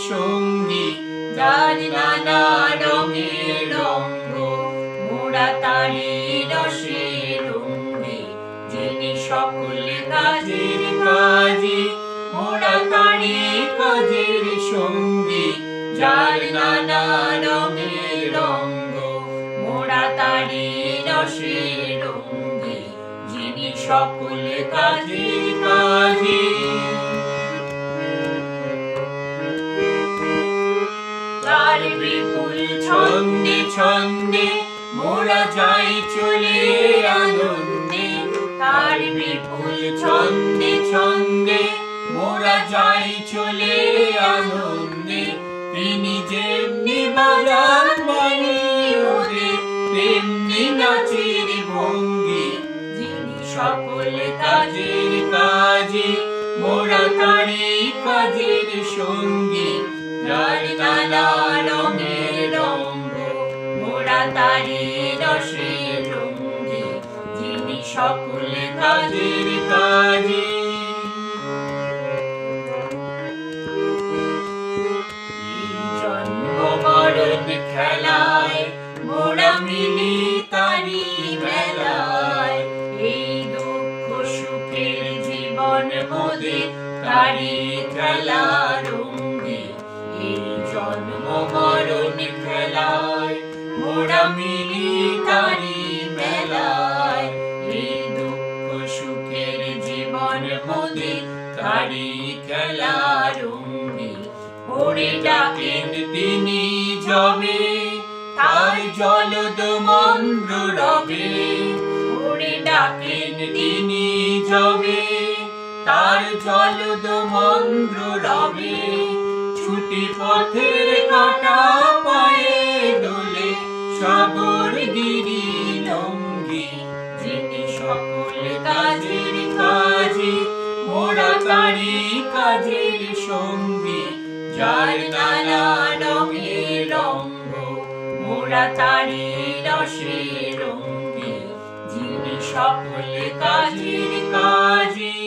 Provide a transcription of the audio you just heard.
সঙ্গী, যার নানা রঙের রঙ্গ, মোরা তারি রসের রঙ্গী, যিনি সকল কাজের কাজী, মোরা তারি কাজের সঙ্গী, যার নানা রঙের রঙ্গ, মোরা তারি রসের রঙ্গী, যিনি সকল কাজের কাজী। তার বিপুল ছন্দে ছন্দে মোরা যাই চলে আনন্দে, তার বিপুল ছন্দে ছন্দে মোরা যাই চলে আনন্দে, তিনি যেমনি বাজান বাণী ওদের তেমনি নাচের ভঙ্গি, যিনি সকল কাজের কাজী, মোরা তারি কাজের সঙ্গী, যার নানা রঙের রঙ্গ, মোরা তারি রসের রঙ্গী, যিনি সকল কাজের কাজী। জন্ম মরণ খেলায় মোরা মিলি তারি মেলায়, এই দুঃখ সুখের জীবন মোদের তারি খেলা রঙ্গী, এই জন্ম মরণ খেলায় মোরা মিলি তারি মেলায়, এই দুঃখ সুখের জীবন মোদের তারি খেলা রঙ্গী। ওরে ডাকেন তিনি যবে তার জলদ মন্দ্র রবে, ওরে ডাকেন তিনি যবে তার জলদ মন্দ্র রবে, ছুটি পথের কাটা পায়ে দোলে সাগর গিরি লঙ্গি, যিনি সকল কাজের কাজী, মোরা তারি কাজের সঙ্গী, যার নানা রঙের রঙ্গ, মোরা তারি রসের রঙ্গী, যিনি সকল কাজের কাজী।